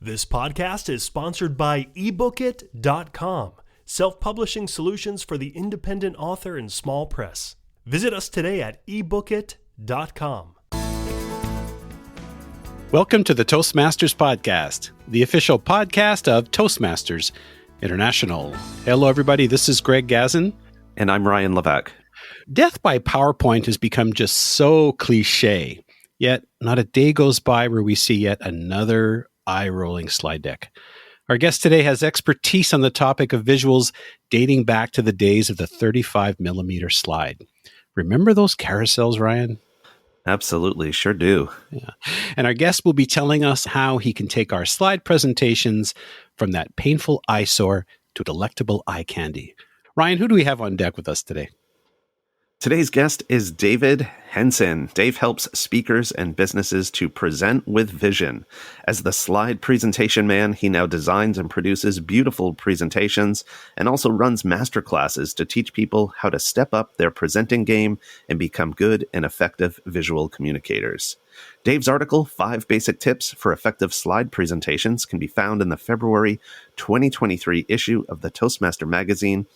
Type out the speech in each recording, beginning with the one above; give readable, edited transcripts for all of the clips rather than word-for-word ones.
This podcast is sponsored by ebookit.com, self-publishing solutions for the independent author and small press. Visit us today at ebookit.com. Welcome to the Toastmasters Podcast, the official podcast of Toastmasters International. Hello, everybody. This is Greg Gazin. And I'm Ryan Levesque. Death by PowerPoint has become just so cliche, yet not a day goes by where we see yet another eye-rolling slide deck. Our guest today has expertise on the topic of visuals dating back to the days of the 35mm slide. Remember those carousels, Ryan? Absolutely, sure do. Yeah. And our guest will be telling us how he can take our slide presentations from that painful eyesore to delectable eye candy. Ryan, who do we have on deck with us today? Today's guest is David Henson. Dave helps speakers and businesses to present with vision. As the slide presentation man, he now designs and produces beautiful presentations and also runs masterclasses to teach people how to step up their presenting game and become good and effective visual communicators. Dave's article, 5 Basic Tips for Effective Slide Presentations, can be found in the February 2023 issue of the Toastmaster magazine.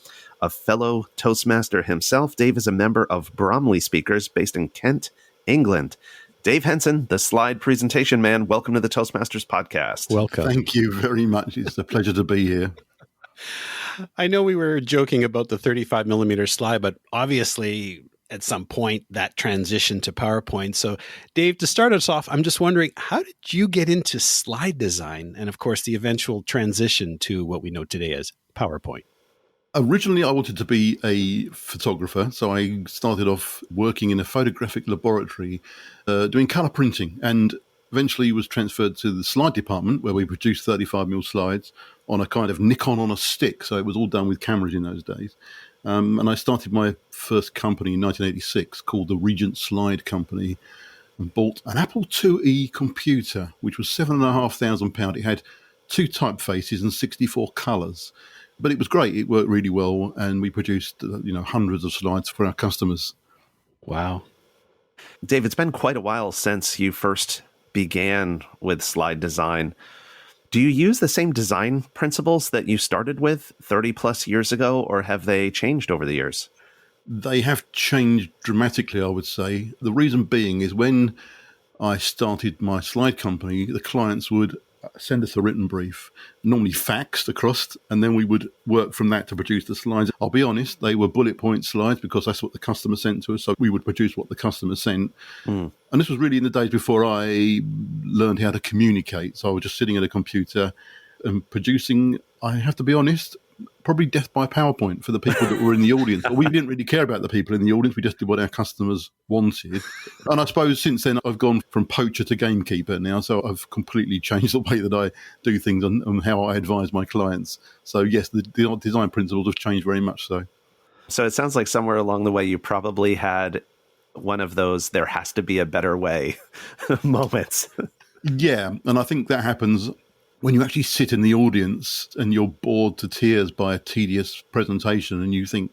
A fellow Toastmaster himself, Dave is a member of Bromley Speakers based in Kent, England. Dave Henson, the slide presentation man, welcome to the Toastmasters podcast. Welcome. Thank you very much. It's a pleasure to be here. I know we were joking about the 35mm slide, but obviously at some point that transitioned to PowerPoint. So Dave, to start us off, I'm just wondering, how did you get into slide design and of course the eventual transition to what we know today as PowerPoint? Originally, I wanted to be a photographer, so I started off working in a photographic laboratory doing colour printing, and eventually was transferred to the slide department where we produced 35mm slides on a kind of Nikon on a stick, so it was all done with cameras in those days. And I started my first company in 1986 called the Regent Slide Company and bought an Apple IIe computer, which was £7,500. It had 2 typefaces and 64 colours. But it was great. It worked really well, and we produced, hundreds of slides for our customers. Wow. Dave, it's been quite a while since you first began with slide design. Do you use the same design principles that you started with 30 plus years ago, or have they changed over the years? They have changed dramatically, I would say. The reason being is when I started my slide company, the clients would send us a written brief, normally faxed across, and then we would work from that to produce the slides. I'll be honest, they were bullet point slides because that's what the customer sent to us, so we would produce what the customer sent. And this was really in the days before I learned how to communicate, so I was just sitting at a computer and producing, I have to be honest, probably death by PowerPoint for the people that were in the audience. But we didn't really care about the people in the audience. We just did what our customers wanted. And I suppose since then, I've gone from poacher to gamekeeper now. So I've completely changed the way that I do things and how I advise my clients. So yes, the design principles have changed very much so. So it sounds like somewhere along the way, you probably had one of those there has to be a better way moments. Yeah. And I think that happens when you actually sit in the audience and you're bored to tears by a tedious presentation and you think,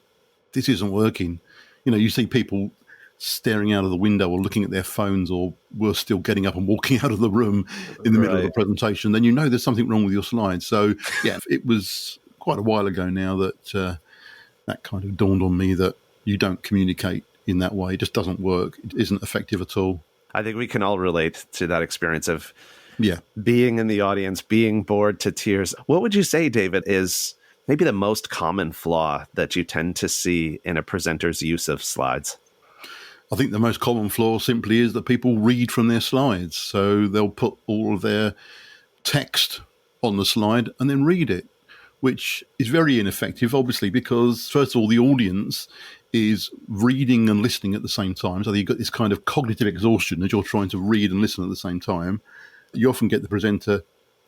this isn't working. You see people staring out of the window or looking at their phones or worse still getting up and walking out of the room in the middle of a presentation, then there's something wrong with your slides. So, yeah, it was quite a while ago now that that kind of dawned on me that you don't communicate in that way. It just doesn't work. It isn't effective at all. I think we can all relate to that experience of being in the audience, being bored to tears. What would you say, David, is maybe the most common flaw that you tend to see in a presenter's use of slides? I think the most common flaw simply is that people read from their slides. So they'll put all of their text on the slide and then read it, which is very ineffective, obviously, because first of all, the audience is reading and listening at the same time. So you've got this kind of cognitive exhaustion as you're trying to read and listen at the same time. You often get the presenter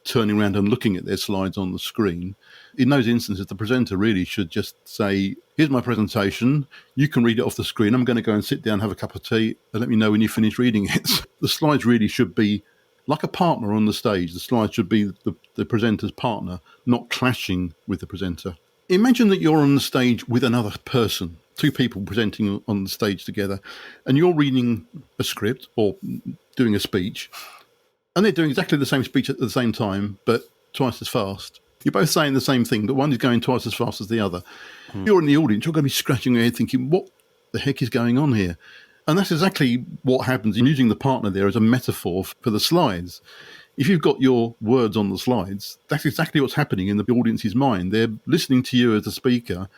turning around and looking at their slides on the screen. In those instances, the presenter really should just say, here's my presentation. You can read it off the screen. I'm going to go and sit down, have a cup of tea, and let me know when you finish reading it. The slides really should be like a partner on the stage. The slides should be the presenter's partner, not clashing with the presenter. Imagine that you're on the stage with another person, 2 people presenting on the stage together, and you're reading a script or doing a speech. and they're doing exactly the same speech at the same time, but twice as fast. You're both saying the same thing, but one is going twice as fast as the other. You're in the audience, you're going to be scratching your head thinking, what the heck is going on here? And that's exactly what happens in using the partner there as a metaphor for the slides. If you've got your words on the slides, that's exactly what's happening in the audience's mind. They're listening to you as a speaker,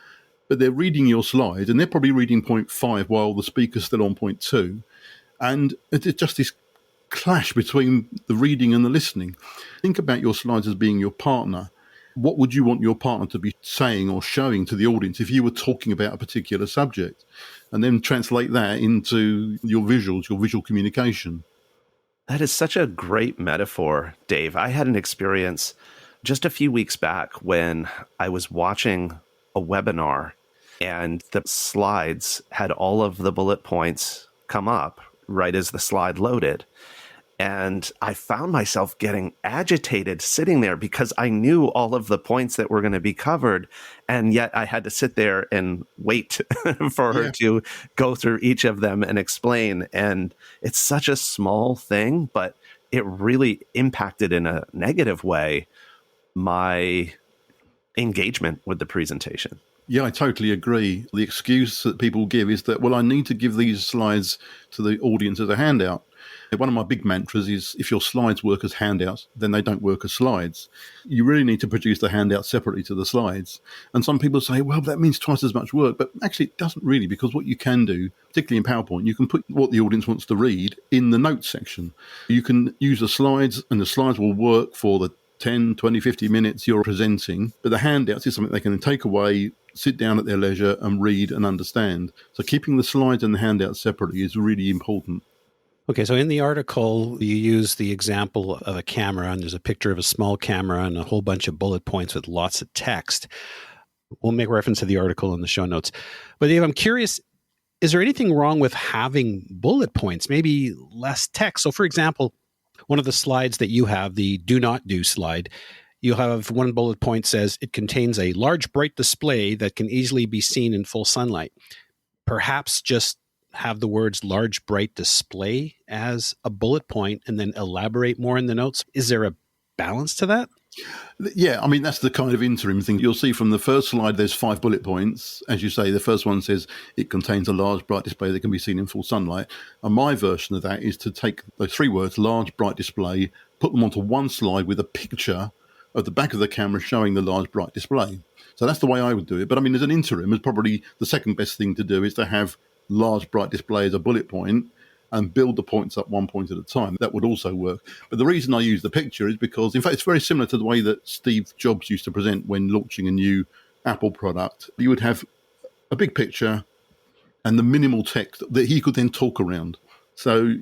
but they're reading your slides, and they're probably reading point 5 while the speaker's still on point 2. And it's just this clash between the reading and the listening. Think about your slides as being your partner. What would you want your partner to be saying or showing to the audience if you were talking about a particular subject? And then translate that into your visuals, your visual communication. That is such a great metaphor, Dave. I had an experience just a few weeks back when I was watching a webinar and the slides had all of the bullet points come up right as the slide loaded. And I found myself getting agitated sitting there because I knew all of the points that were going to be covered. And yet I had to sit there and wait for her to go through each of them and explain. And it's such a small thing, but it really impacted in a negative way my engagement with the presentation. Yeah, I totally agree. The excuse that people give is that, well, I need to give these slides to the audience as a handout. One of my big mantras is if your slides work as handouts, then they don't work as slides. You really need to produce the handout separately to the slides. And some people say, well, that means twice as much work. But actually, it doesn't really, because what you can do, particularly in PowerPoint, you can put what the audience wants to read in the notes section. You can use the slides, and the slides will work for the 10, 20, 50 minutes you're presenting. But the handouts is something they can take away, sit down at their leisure and read and understand. So keeping the slides and the handouts separately is really important. Okay, so in the article, you use the example of a camera, and there's a picture of a small camera and a whole bunch of bullet points with lots of text. We'll make reference to the article in the show notes. But Dave, I'm curious, is there anything wrong with having bullet points, maybe less text? So for example, one of the slides that you have, the do not do slide, you'll have one bullet point says, it contains a large bright display that can easily be seen in full sunlight. Perhaps just have the words large bright display as a bullet point and then elaborate more in the notes. Is there a balance to that? Yeah, I mean, that's the kind of interim thing. You'll see from the first slide, there's 5 bullet points. As you say, the first one says it contains a large bright display that can be seen in full sunlight. And my version of that is to take those 3 words, large bright display, put them onto one slide with a picture of the back of the camera showing the large bright display. So that's the way I would do it. But I mean, as an interim, it's probably the second best thing to do is to have large bright display as a bullet point and build the points up one point at a time. That would also work. But the reason I use the picture is because, in fact, it's very similar to the way that Steve Jobs used to present when launching a new Apple product. You would have a big picture and the minimal text that he could then talk around. So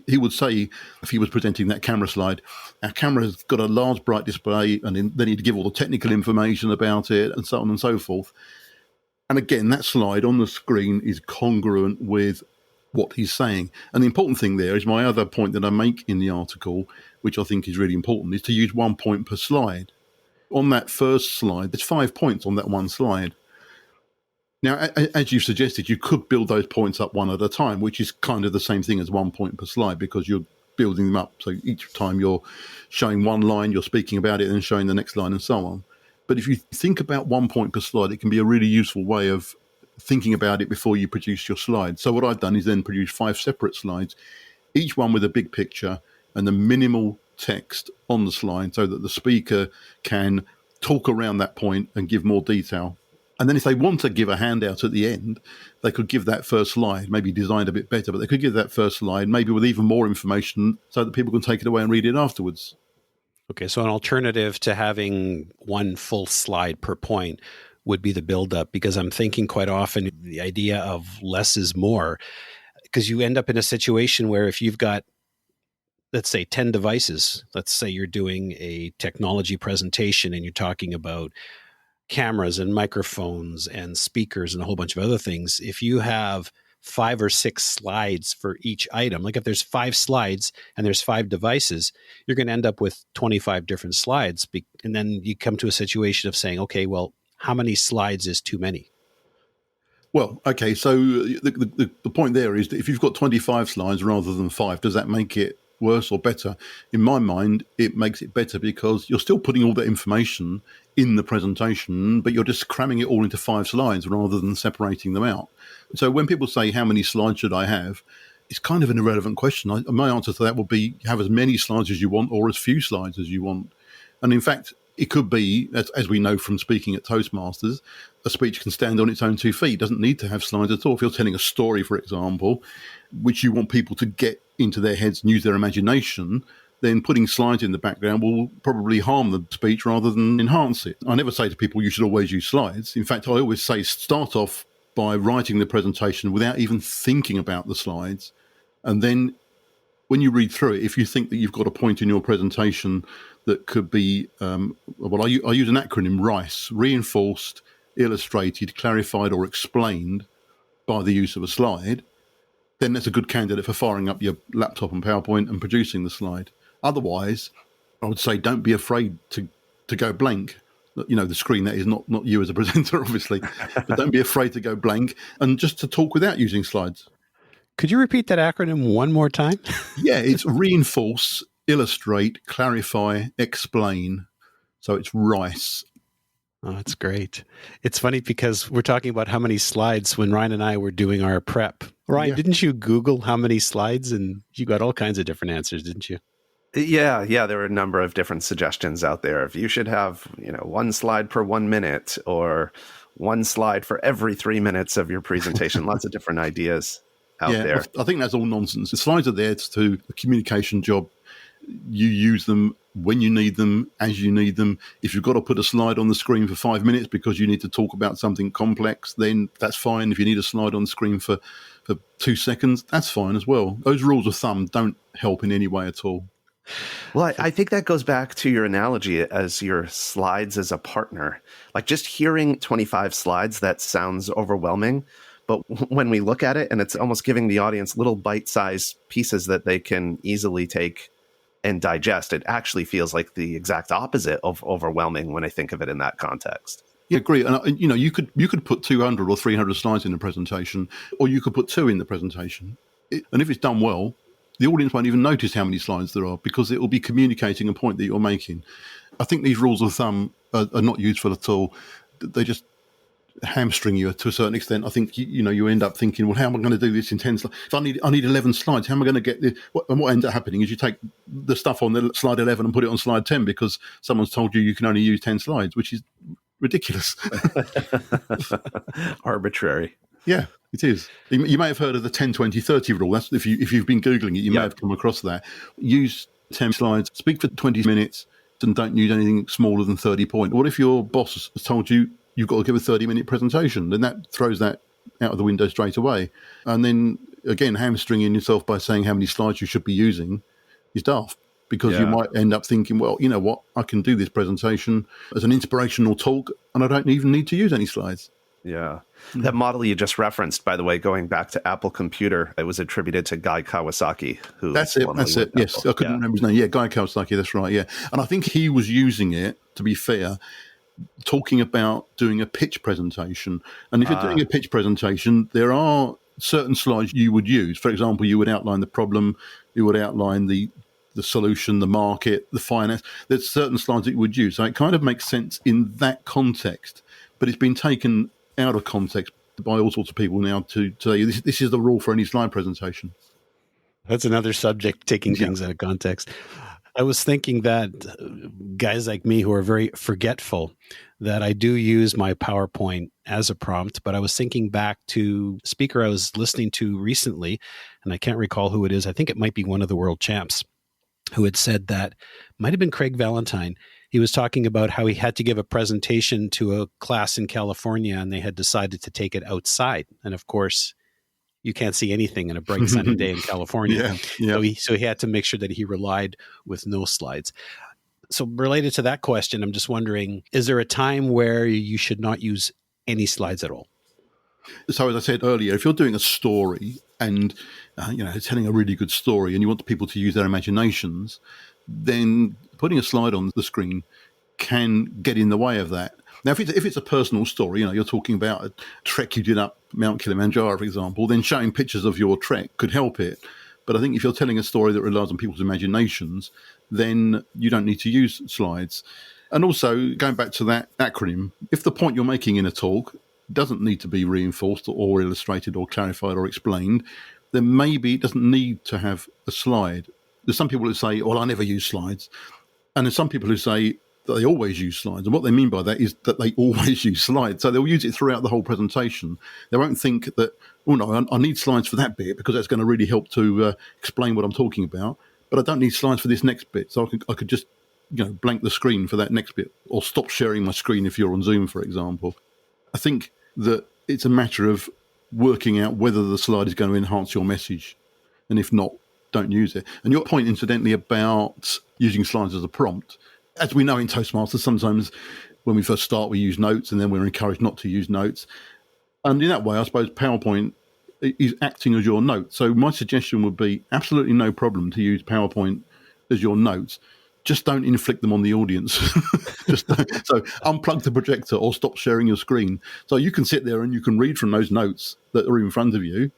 he would say, if he was presenting that camera slide, our camera has got a large bright display, and then he'd give all the technical information about it and so on and so forth. And again, that slide on the screen is congruent with what he's saying. And the important thing there is my other point that I make in the article, which I think is really important, is to use 1 point per slide. On that first slide, there's 5 points on that one slide. Now, as you suggested, you could build those points up one at a time, which is kind of the same thing as 1 point per slide because you're building them up. So each time you're showing one line, you're speaking about it and showing the next line and so on. But if you think about 1 point per slide, it can be a really useful way of thinking about it before you produce your slide. So what I've done is then produce 5 separate slides, each one with a big picture and the minimal text on the slide so that the speaker can talk around that point and give more detail. And then if they want to give a handout at the end, they could give that first slide, maybe designed a bit better, but they could give that first slide, maybe with even more information so that people can take it away and read it afterwards. Okay, so an alternative to having one full slide per point would be the build-up, because I'm thinking quite often the idea of less is more, because you end up in a situation where if you've got, let's say, 10 devices, let's say you're doing a technology presentation and you're talking about cameras and microphones and speakers and a whole bunch of other things, if you have 5 or 6 slides for each item, like if there's 5 slides and there's 5 devices, you're going to end up with 25 different slides. And then you come to a situation of saying, okay, well, how many slides is too many? Well, okay, so the point there is that if you've got 25 slides rather than 5, does that make it worse or better. In my mind, it makes it better because you're still putting all that information in the presentation, but you're just cramming it all into 5 slides rather than separating them out. So when people say, how many slides should I have? It's kind of an irrelevant question. My answer to that would be have as many slides as you want or as few slides as you want. And in fact, it could be, as we know from speaking at Toastmasters, a speech can stand on its own 2 feet. It doesn't need to have slides at all. If you're telling a story, for example, which you want people to get into their heads and use their imagination, then putting slides in the background will probably harm the speech rather than enhance it. I never say to people you should always use slides. In fact, I always say start off by writing the presentation without even thinking about the slides. And then when you read through it, if you think that you've got a point in your presentation that could be, I use an acronym, RICE, reinforced, illustrated, clarified, or explained by the use of a slide, then that's a good candidate for firing up your laptop and PowerPoint and producing the slide. Otherwise, I would say don't be afraid to go blank. You know, the screen, that is not you as a presenter, obviously, but don't be afraid to go blank and just to talk without using slides. Could you repeat that acronym one more time? Yeah, it's reinforce, illustrate, clarify, explain. So it's RICE. Oh, that's great. It's funny because we're talking about how many slides when Ryan and I were doing our prep. Ryan, didn't you Google how many slides? And you got all kinds of different answers, didn't you? Yeah, there were a number of different suggestions out there. If you should have, 1 slide per 1 minute or 1 slide for every 3 minutes of your presentation, lots of different ideas out there. I think that's all nonsense. The slides are there to do a communication job. You use them when you need them, as you need them. If you've got to put a slide on the screen for 5 minutes because you need to talk about something complex, then that's fine. If you need a slide on the screen for 2 seconds, that's fine as well. Those rules of thumb don't help in any way at all. Well, I think that goes back to your analogy as your slides as a partner. Like just hearing 25 slides, that sounds overwhelming. But when we look at it, and it's almost giving the audience little bite-sized pieces that they can easily take and digest, it actually feels like the exact opposite of overwhelming when I think of it in that context. Yeah, agree. And you could put 200 or 300 slides in the presentation, or you could put 2 in the presentation. And if it's done well, the audience won't even notice how many slides there are because it will be communicating a point that you're making. I think these rules of thumb are not useful at all. They just hamstring you to a certain extent. I think you end up thinking, well, how am I going to do this in 10 slides? If I need 11 slides, how am I going to get this? And what ends up happening is you take the stuff on the slide 11 and put it on slide 10 because someone's told you can only use 10 slides, which is ridiculous. Arbitrary. Yeah, it is. You may have heard of the 10-20-30 rule. That's if you've been Googling it, you may have come across that. Use 10 slides, speak for 20 minutes, and don't use anything smaller than 30 points. What if your boss has told you you've got to give a 30-minute presentation? Then that throws that out of the window straight away. And then, again, hamstringing yourself by saying how many slides you should be using is daft. Because you might end up thinking, well, you know what, I can do this presentation as an inspirational talk, and I don't even need to use any slides. Yeah. That model you just referenced, by the way, going back to Apple Computer, it was attributed to Guy Kawasaki. That's it. Yes, I couldn't remember his name. Yeah, Guy Kawasaki, that's right, yeah. And I think he was using it, to be fair, talking about doing a pitch presentation. And if you're doing a pitch presentation, there are certain slides you would use. For example, you would outline the problem, you would outline the solution, the market, the finance. There's certain slides that you would use. So it kind of makes sense in that context, but it's been taken out of context by all sorts of people now to say this is the rule for any slide presentation. That's another subject, taking things out of context. I was thinking that guys like me who are very forgetful, that I do use my PowerPoint as a prompt, but I was thinking back to a speaker I was listening to recently, and I can't recall who it is. I think it might be one of the world champs who had said that, might have been Craig Valentine. He was talking about how he had to give a presentation to a class in California and they had decided to take it outside. And of course, you can't see anything in a bright sunny day in California. So he had to make sure that he relied with no slides. So related to that question, I'm just wondering, is there a time where you should not use any slides at all? So as I said earlier, if you're doing a story and telling a really good story and you want people to use their imaginations, then putting a slide on the screen can get in the way of that. Now, if it's a personal story, you're talking about a trek you did up Mount Kilimanjaro, for example, then showing pictures of your trek could help it. But I think if you're telling a story that relies on people's imaginations, then you don't need to use slides. And also, going back to that acronym, if the point you're making in a talk doesn't need to be reinforced or illustrated or clarified or explained, then maybe it doesn't need to have a slide. There's some people who say, well, I never use slides. And there's some people who say that they always use slides. And what they mean by that is that they always use slides. So they'll use it throughout the whole presentation. They won't think that, oh, no, I need slides for that bit because that's going to really help to explain what I'm talking about. But I don't need slides for this next bit. So I could just blank the screen for that next bit, or stop sharing my screen if you're on Zoom, for example. I think that it's a matter of working out whether the slide is going to enhance your message. And if not, don't use it. And your point, incidentally, about using slides as a prompt, as we know in Toastmasters, sometimes when we first start, we use notes and then we're encouraged not to use notes. And in that way, I suppose PowerPoint is acting as your note. So my suggestion would be absolutely no problem to use PowerPoint as your notes. Just don't inflict them on the audience. So unplug the projector or stop sharing your screen. So you can sit there and you can read from those notes that are in front of you.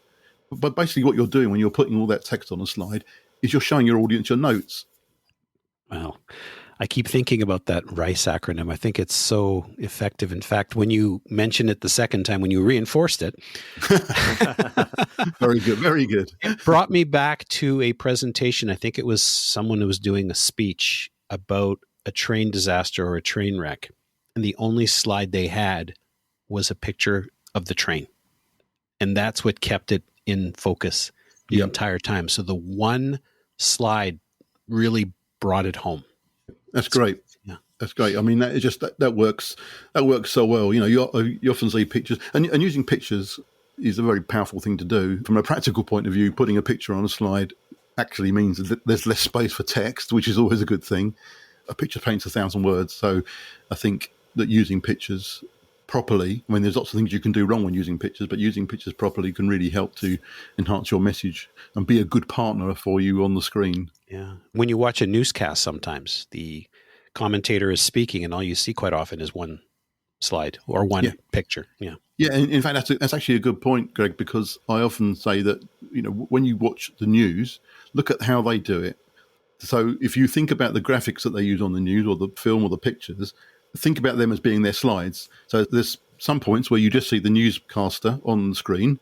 But basically what you're doing when you're putting all that text on a slide is you're showing your audience your notes. Well, I keep thinking about that RICE acronym. I think it's so effective. In fact, when you mentioned it the second time, when you reinforced it. Very good, very good. It brought me back to a presentation. I think it was someone who was doing a speech about a train disaster or a train wreck. And the only slide they had was a picture of the train. And that's what kept it in focus the entire time. So the one slide really brought it home. That's great. Yeah, that's great. I mean, that works. That works so well. You often see pictures, and using pictures is a very powerful thing to do. From a practical point of view, putting a picture on a slide actually means that there's less space for text, which is always a good thing. A picture paints 1,000 words. So I think that using pictures properly, I mean, there's lots of things you can do wrong when using pictures, but using pictures properly can really help to enhance your message and be a good partner for you on the screen. Yeah. When you watch a newscast, sometimes the commentator is speaking and all you see quite often is one slide or one picture. Yeah. Yeah. And in fact, that's actually a good point, Greg, because I often say that, when you watch the news, look at how they do it. So if you think about the graphics that they use on the news or the film or the pictures, think about them as being their slides. So there's some points where you just see the newscaster on the screen,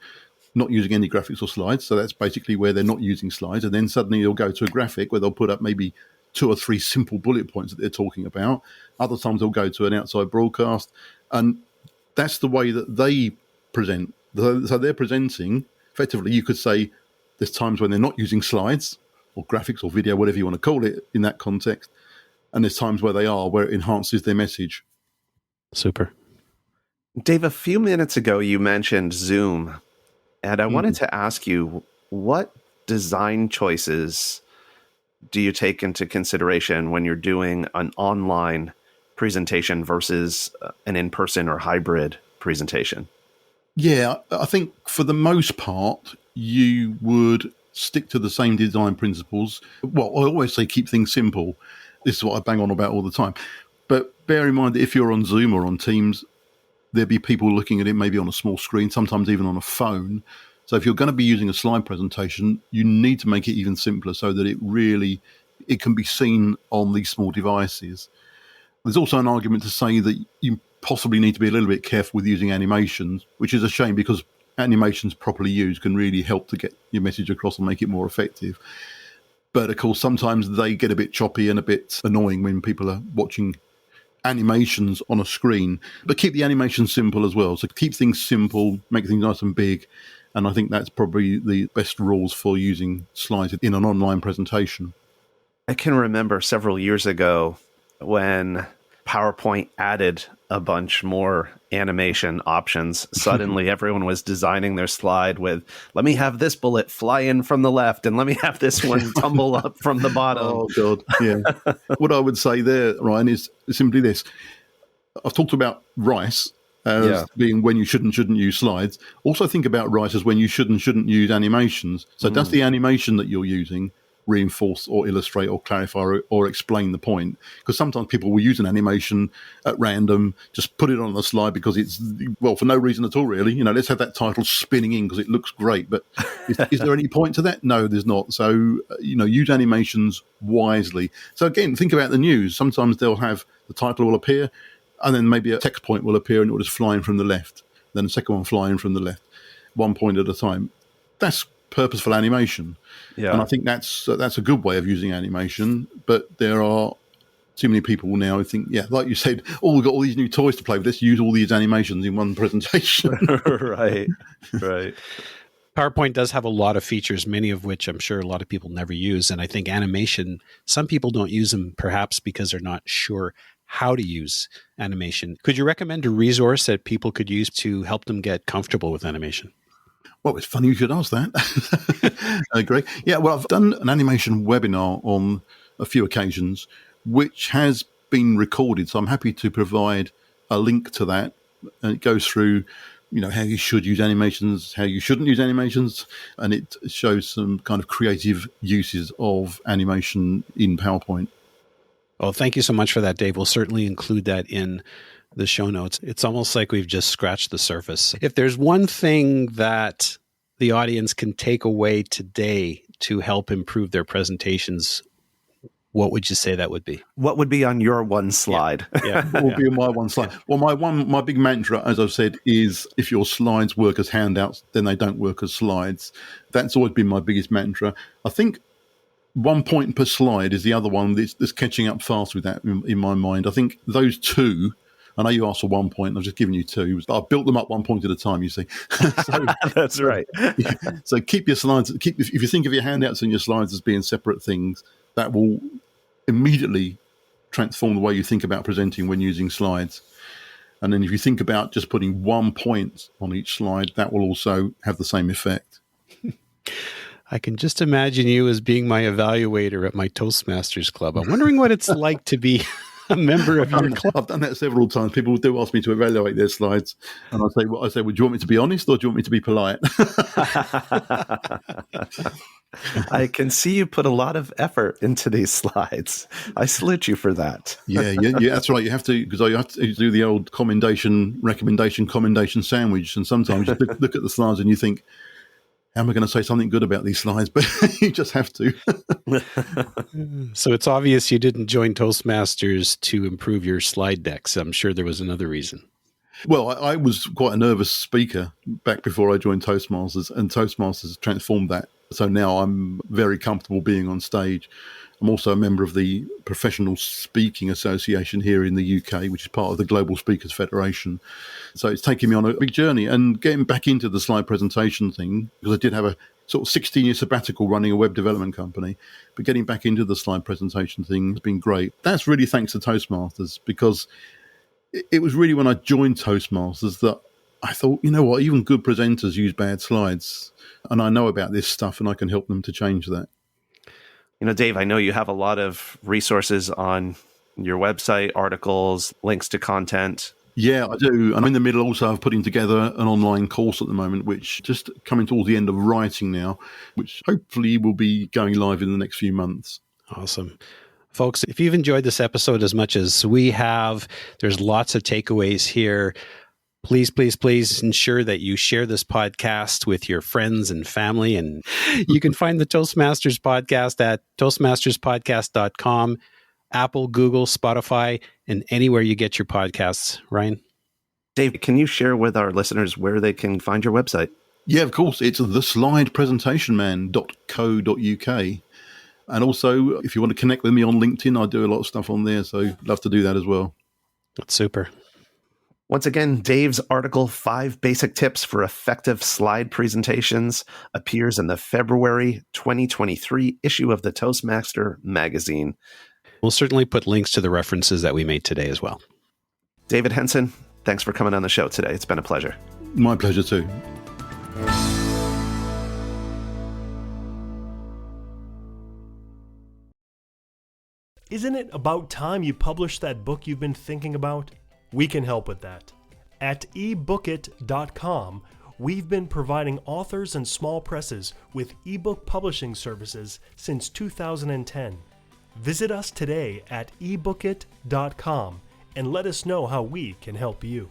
not using any graphics or slides. So that's basically where they're not using slides. And then suddenly you'll go to a graphic where they'll put up maybe 2 or 3 simple bullet points that they're talking about. Other times they'll go to an outside broadcast. And that's the way that they present. So they're presenting, effectively, you could say there's times when they're not using slides or graphics or video, whatever you want to call it in that context. And there's times where they are, where it enhances their message. Super. Dave, a few minutes ago, you mentioned Zoom. And I wanted to ask you, what design choices do you take into consideration when you're doing an online presentation versus an in-person or hybrid presentation? Yeah, I think for the most part, you would stick to the same design principles. Well, I always say keep things simple. This is what I bang on about all the time. But bear in mind that if you're on Zoom or on Teams, there'll be people looking at it maybe on a small screen, sometimes even on a phone. So if you're going to be using a slide presentation, you need to make it even simpler so that it can be seen on these small devices. There's also an argument to say that you possibly need to be a little bit careful with using animations, which is a shame because animations properly used can really help to get your message across and make it more effective. But of course, sometimes they get a bit choppy and a bit annoying when people are watching animations on a screen. But keep the animation simple as well. So keep things simple, make things nice and big. And I think that's probably the best rules for using slides in an online presentation. I can remember several years ago when PowerPoint added a bunch more animation options. Suddenly everyone was designing their slide with, let me have this bullet fly in from the left and let me have this one tumble up from the bottom. Oh, God. Yeah. What I would say there, Ryan, is simply this. I've talked about RICE as being when you shouldn't use slides. Also think about RICE as when you shouldn't use animations. So does the animation that you're using reinforce or illustrate or clarify or explain the point. Because sometimes people will use an animation at random, just put it on the slide because it's, well, for no reason at all, really. You know, let's have that title spinning in because it looks great. But is there any point to that? No, there's not. So, you know, use animations wisely. So again, think about the news. Sometimes they'll have the title will appear and then maybe a text point will appear and it will just fly in from the left. Then the second one fly in from the left, one point at a time. That's purposeful animation. Yeah. And I think that's a good way of using animation. But there are too many people now who think, yeah, like you said, oh, we've got all these new toys to play with. Let's use all these animations in one presentation. Right. PowerPoint does have a lot of features, many of which I'm sure a lot of people never use. And I think animation, some people don't use them perhaps because they're not sure how to use animation. Could you recommend a resource that people could use to help them get comfortable with animation? Well, it's funny you should ask that. I agree. Yeah, well, I've done an animation webinar on a few occasions, which has been recorded. So I'm happy to provide a link to that. And it goes through, you know, how you should use animations, how you shouldn't use animations. And it shows some kind of creative uses of animation in PowerPoint. Well, thank you so much for that, Dave. We'll certainly include that in the show notes. It's almost like we've just scratched the surface. If there's one thing that the audience can take away today to help improve their presentations, what would you say that would be? What would be on your one slide? Yeah. What would be on my one slide? Well, my big mantra, as I've said, is if your slides work as handouts, then they don't work as slides. That's always been my biggest mantra. I think 1 point per slide is the other one that's catching up fast with that in my mind. I think those two, I know you asked for 1 point, I've just given you two, but I've built them up 1 point at a time, you see. So, that's right. Yeah. So keep your slides, if you think of your handouts and your slides as being separate things, that will immediately transform the way you think about presenting when using slides. And then if you think about just putting 1 point on each slide, that will also have the same effect. I can just imagine you as being my evaluator at my Toastmasters club. I'm wondering what it's like to be a member of your club. I've done that several times. People do ask me to evaluate their slides. And I say, well, do you want me to be honest or do you want me to be polite? I can see you put a lot of effort into these slides. I salute you for that. Yeah, that's right. You have to, because you have to do the old commendation sandwich. And sometimes you look at the slides and you think, how am I going to say something good about these slides? But you just have to. So it's obvious you didn't join Toastmasters to improve your slide decks. I'm sure there was another reason. Well, I was quite a nervous speaker back before I joined Toastmasters, and Toastmasters transformed that. So now I'm very comfortable being on stage. I'm also a member of the Professional Speaking Association here in the UK, which is part of the Global Speakers Federation. So it's taken me on a big journey and getting back into the slide presentation thing, because I did have a sort of 16-year sabbatical running a web development company, but getting back into the slide presentation thing has been great. That's really thanks to Toastmasters, because it was really when I joined Toastmasters that I thought, you know what, even good presenters use bad slides. And I know about this stuff and I can help them to change that. You know, Dave, I know you have a lot of resources on your website, articles, links to content. Yeah, I do. I'm in the middle also of putting together an online course at the moment, which just coming towards the end of writing now, which hopefully will be going live in the next few months. Awesome. Folks, if you've enjoyed this episode as much as we have, there's lots of takeaways here. Please, please, please ensure that you share this podcast with your friends and family. And you can find the Toastmasters podcast at toastmasterspodcast.com, Apple, Google, Spotify, and anywhere you get your podcasts. Ryan? Dave, can you share with our listeners where they can find your website? Yeah, of course. It's theslidepresentationman.co.uk. And also, if you want to connect with me on LinkedIn, I do a lot of stuff on there. So love to do that as well. That's super. Once again, Dave's article, 5 Basic Tips for Effective Slide Presentations, appears in the February 2023 issue of the Toastmaster magazine. We'll certainly put links to the references that we made today as well. David Henson, thanks for coming on the show today. It's been a pleasure. My pleasure too. Isn't it about time you published that book you've been thinking about? We can help with that. At ebookit.com, We've been providing authors and small presses with ebook publishing services since 2010. Visit us today at ebookit.com and let us know how we can help you.